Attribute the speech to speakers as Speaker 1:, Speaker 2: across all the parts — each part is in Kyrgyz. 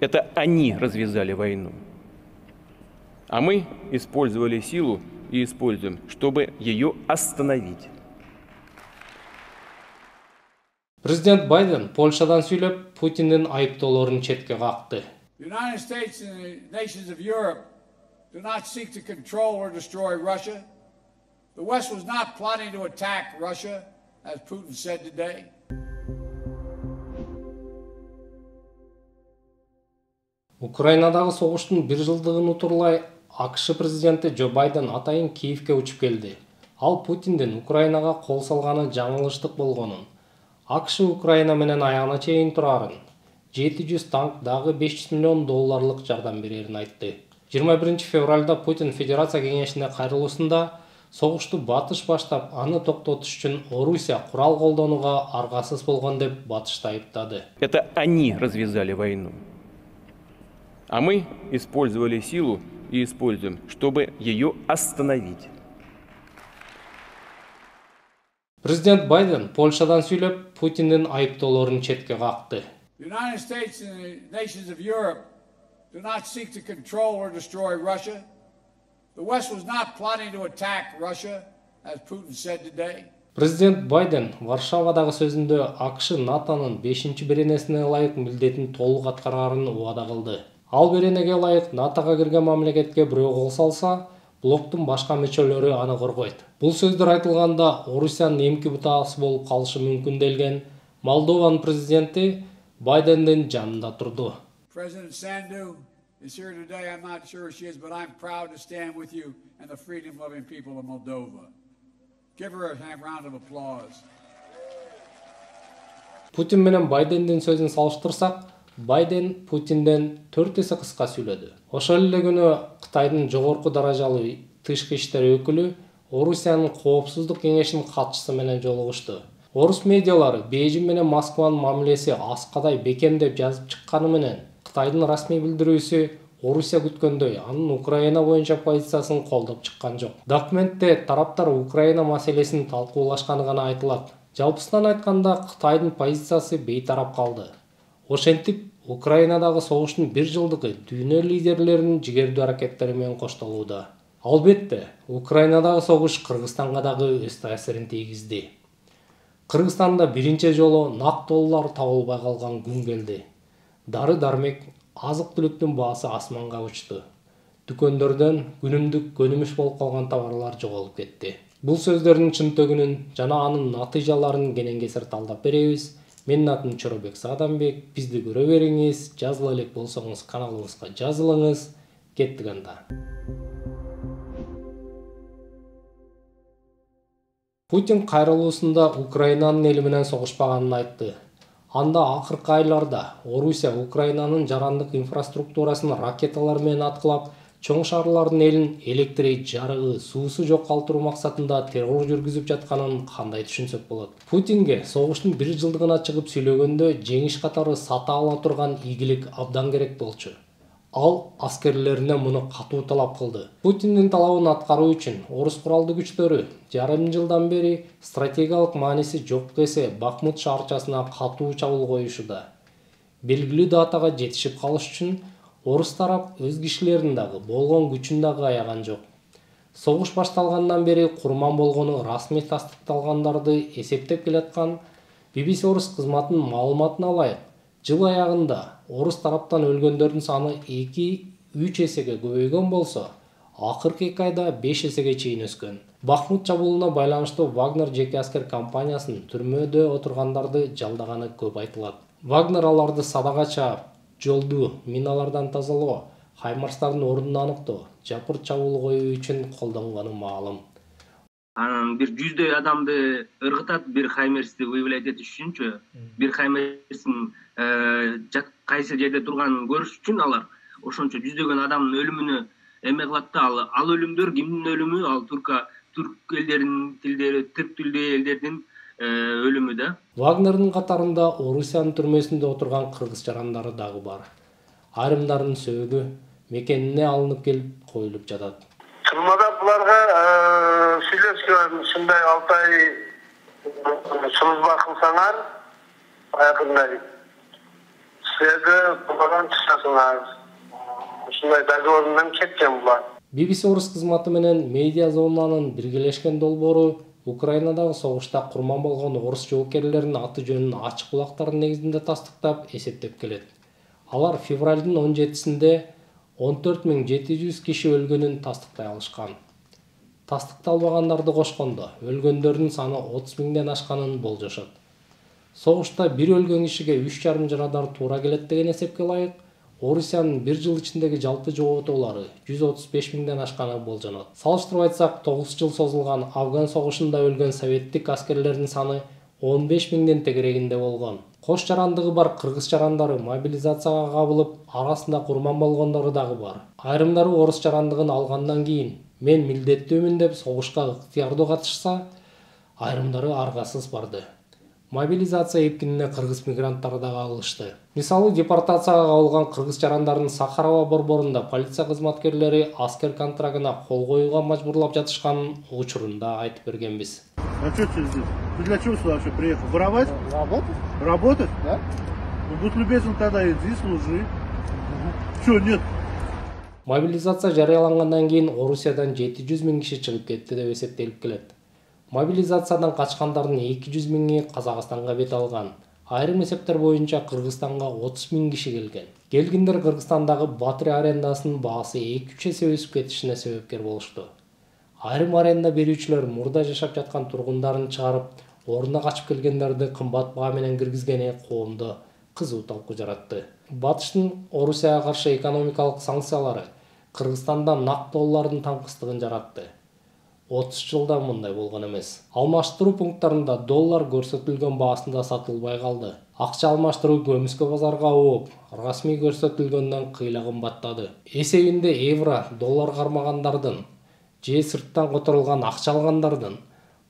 Speaker 1: Это они развязали войну. А мы использовали силу и используем, чтобы ее остановить.
Speaker 2: Президент Байден Польшадан сүйлөп, Путиндин айыптоолорун четке какты.
Speaker 3: The United States and the nations of Europe do not seek to control or destroy Russia. The West was not plotting to attack Russia, as Putin said today.
Speaker 2: Украинадагы согуштун 1 жылдыгын утурлай АКШ президенти Джо Байден атайын Киевке учуп келди. Ал Путиндин Украинага кол салганы жаңылыштык болгонун, АКШ Украина менен аягына чейин турарын, 700 танк дагы $500 миллион жардам берерин айтты. 21 февралда Путин Федерация кеңешине кайрылуусунда согушту батыш баштап, аны токтотуш үчүн Орусия курал колдонууга аргасыз болгон деп батышты айыптады.
Speaker 1: Это они развязали войну. А мы использовали силу и используем, чтобы ее остановить.
Speaker 2: Президент Байден Польшадан сүйлөп, Путиндин айыптоолорун четке какты.
Speaker 3: The United States and the nations of Europe do not seek to control or destroy Russia. The West was not plotting to attack Russia, as Putin said today.
Speaker 2: Президент Байден Варшавадагы сөзүндө АКШ НАТОнун 5-чи беренесине ылайык милдетин толук аткарарын убада кылды. Ал беренеге ылайык НАТОга кирген мамлекетке бирөө кол салса, блоктун башка мүчөлөрү аны коргойт. Бул сөздөр айтылганда Орусиянын эмки бутаасы болуп калышы мүмкүн делген Молдованын президенти Байдендин жанында турду.
Speaker 3: President Sandu is here today. I'm not sure she is, but I'm proud to stand with you and the freedom-loving people of Moldova. Give her a round of applause.
Speaker 2: Путин менен Байдендин сөзүн салыштырсак, Байден Путинден 4 эсе кыска сүйлөдү. Ошол эле күнү Кытайдын жогорку даражалуу тышкы иштер өкүлү Орусиянын коопсуздук кеңешинин катчысы менен жолугушту. Орус медиалары Бейжин менен Москванын мамилеси аскадай бекем деп жазып чыкканы менен Кытайдын расмий билдирүүсү Орусия күткөндөй анын Украина боюнча позициясын колдоп чыккан жок. Документте тараптар Украина маселесин талкуулашканы гана айтылат. Жалпысынан айтканда Кытайдын позициясы бейтарап калды. Ошентип Украинадагы согуштун 1 жылдыгы дүйнө лидерлеринин жигердүү аракеттери менен коштолууда. Албетте, Украинадагы согуш Кыргызстанга дагы өз таасирин тийгизди. Кыргызстанда биринчи жолу нак доллар табылбай калган күн келди. Дары-дармек, азык-түлүктүн баасы асманга учту. Дүкөндөрдөн күнүмдүк көнүмүш болуп калган товарлар жоголуп кетти. Бул сөздөрдүн чынтөгүнүн жана анын натыйжаларын кенен-кесир талдап беребиз. Менин атым Чоробек Садамбек. Бизди көрө бериңиз. Жазыла элек болсоңуз каналыбызга жазылыңыз. Кеттик анда. Путин кайрылуусунда Украинанын эли менен согушпаганын айтты. Анда акыркы айларда Орусия Украинанын жарандык инфраструктурасын ракеталар менен аткылап, чоң шаарлардын элин электри, жарыгы, суусу жок калтыруу максатында террор жүргүзүп жатканын кандай түшүнсөк болот. Путинге согуштун 1 жылдыгына чыгып сүйлөгөндө жеңиш катары сата ала турган ийгилик абдан керек болчу. Ал аскерлерине муну катуу талап кылды. Путиндин талабын аткаруу үчүн орус куралдуу күчтөрү жарым жылдан бери стратегиялык мааниси жок десе Бахмут шаарчасына катуу чабуул коюшууда. Белгилүү датага жетишип калыш үчүн орус тарап өз кишилерин дагы болгон күчүн дагы аяган жок. Согуш башталгандан бери курман болгону расмий тастыкталгандарды эсептеп келаткан BBC орус кызматынын маалыматына ылайык, жыл аягында орус тараптан өлгөндөрдүн саны 2-3 эсеге көбөйгөн болсо, акыркы 2 айда 5 эсеге чейин өскөн. Бахмут чабуулуна байланыштуу Вагнер жеке аскер компаниясынын түрмөдө отургандарды жалдаганы көп айтылат. Вагнер аларды садага чаап, жолду миналардан тазалоо, хаймарстардын ордун аныктоо, жапыр чабуул коюу үчүн колдонгону маалым.
Speaker 4: Анан бир 100дөй адамды ыргытат бир хаймерсти выявлять этиш үчүнчү, бир хаймерстин кайсы жерде турганын көрүш үчүн алар ошончо 100дөйгөн адамдын өлүмүнө эме кылат да, ал өлүмдөр кимдин өлүмү? Ал түрк элдеринин тилдери, түрк тилдүү элдердин өлүмү да.
Speaker 2: Вагнердин катарында Орусиянын түрмөсүндө отурган кыргыз жарандары дагы бар. Айрымдардын сөөгү мекенине алынып келип коюлуп жатат.
Speaker 5: Түрмөдө буларга сүйлөшкөн ушундай 6 ай служба кылсаңар, аягында Силерде булардан чыгасыңар. Ушундай договор менен кеткен булар.
Speaker 2: BBC орус кызматы менен медиа зонанын биргелешкен долбоору Украинадагы согушта курман болгон орус жоокерлеринин аты жөнүн ачык булактардын негизинде тастыктап эсептеп келет. Алар февралдын 17-синде 14.700 киши өлгөнүн тастыктай алышкан. Тастыкталбагандарды кошкондо өлгөндөрдүн саны 30.000ден ашканын болжошот. Согушта бир өлгөн кишиге 3,5 жарадар туура келет деген эсепке ылайык, Орусиянын бир жыл ичиндеги жалпы жоотоолору 135.000ден ашканы болжонот. Салыштырып айтсак, 9 жыл созулган Афган согушунда өлгөн советтик аскерлердин саны 15.000ден тегерегинде болгон. Кош жарандыгы бар кыргыз жарандары мобилизацияга кабылып, арасында курман болгондору дагы бар. Айрымдары орус жарандыгын алгандан кийин мен милдеттүүмүн деп согушка ыктыярдуу катышса, айрымдары аргасыз барды. Мобилизация эпкинине кыргыз мигранттары да кабылышты. Мисалы, депортацияга кабылган кыргыз жарандарын Сахарова борборунда полиция кызматкерлери аскер контрагына кол коюуга мажбурлап жатышканын учурунда айтып бергенбиз.
Speaker 6: А что ты здесь? Ты для чего сюда вообще приехал? Воровать?
Speaker 7: Работать?
Speaker 6: Работать?
Speaker 7: Да.
Speaker 6: Ну, будь любезен, тогда иди, служи. Чё, нет?
Speaker 2: Мобилизация жарыялангандан кийин Орусиядан 700.000 киши чыгып кетти деп эсептелип келет. Мобилизациядан качкандардын 200.000-и Казакстанга бет алган. Айрым эсептер боюнча Кыргызстанга 30.000 киши келген. Келгиндер Кыргызстандагы Батыри арендасынын баасы 2-3 эсе өсүп кетишине себепкер болушту. Айрым аренда берүүчүлөр мурда жашап жаткан тургундарын чыгарып, ордуна качып келгендерди кымбат баа менен киргизгени коомдо кызуу талкуу жаратты. Батыштын Орусияга каршы экономикалык санкциялары Кыргызстанда нак доллардын таңкыстыгын жаратты. 30 жылдан мындай болгон эмес. Алмаштыруу пункттарында доллар көрсөтүлгөн баасында сатылбай калды. Акча алмаштыруу көмүскө базарга ооп, расмий көрсөтүлгөндөн кыйла кымбаттады. Эсебинде евро, доллар кармагандардын же сырттан которулган акча алгандардын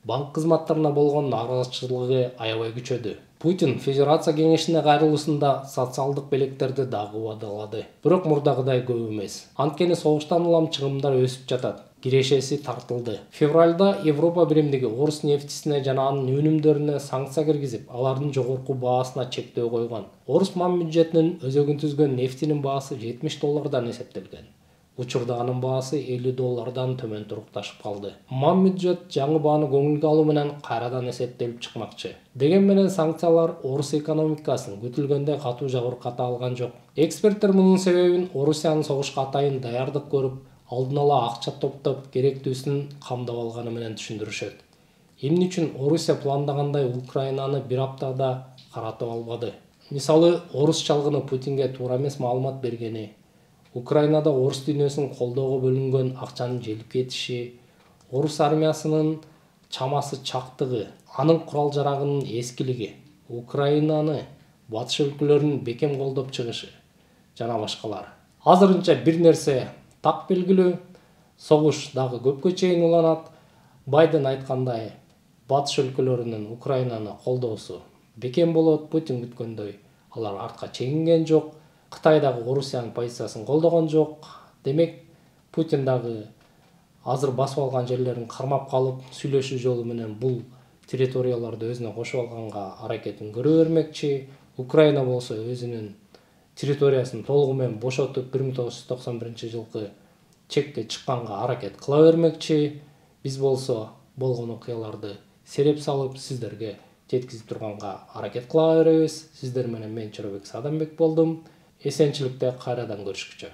Speaker 2: банк кызматтарына болгон нааразычылыгы аябай күчөдү. Путин Федерация кеңешине кайрылуусунда социалдык белектерди дагы убадалады. Бирок мурдагыдай көп эмес. Анткени согуштан улам чыгымдар өсүп жатат. Кирешеси тартылды. Февралда Европа биримдиги орус нефтисине жана анын өнүмдөрүнө санкция киргизип, алардын жогорку баасына чектөө койгон. Орус мам бюджетинин өзөгүн түзгөн нефтинин баасы $70 эсептелген. Учурда анын баасы $50 төмөн турукташып калды. Мам бюджет жаңы бааны көңүлгө алуу менен кайрадан эсептелип чыкмакчы. Деген менен санкциялар орус экономикасын күтүлгөндөй катуу жабырката алган жок. Эксперттер мунун себебин Орусиянын согушка атайын даярдык көрүп, алдын ала акча топтоп, керектүүсүн камдап алганы менен түшүндүрүшөт. Эмне үчүн Орусия пландагандай Украинаны бир аптада каратып албады? Мисалы, орус чалгыны Путинге туура эмес маалымат бергени, Украинада орус дүйнөсүн колдоого бөлүнгөн акчанын желип кетиши, орус армиясынын чамасы чактыгы, анын курал жарагынын эскилиги, Украинаны батыш өлкөлөрүнүн бекем колдоп чыгышы жана башкалар. Азырынча бир нерсе так белгилүү, согуш дагы көпкө чейин уланат. Байден айткандай, батыш өлкөлөрүнүн Украинаны колдоосу бекем болот, Путин күткөндөй. Алар артка чегинген жок. Кытай дагы Орусиянын позициясын колдогон жок. Демек, Путин дагы азыр басып алган жерлерин кармап калып, сүйлөшүү жолу менен бул территорияларды өзүнө кошуп алганга аракетин көрө бермекчи. Украина болсо өзүнүн территориясын толугу менен бошотуп 1991 жылкы чекке чыкканга аракет кыла бермекчи. Биз болсо болгон окуяларды сереп салып сиздерге жеткизип турганга аракет кыла беребиз. Сиздер менен мен Чоробек Садамбек болдум. Эсенчиликте кайрадан көрүшкүчө.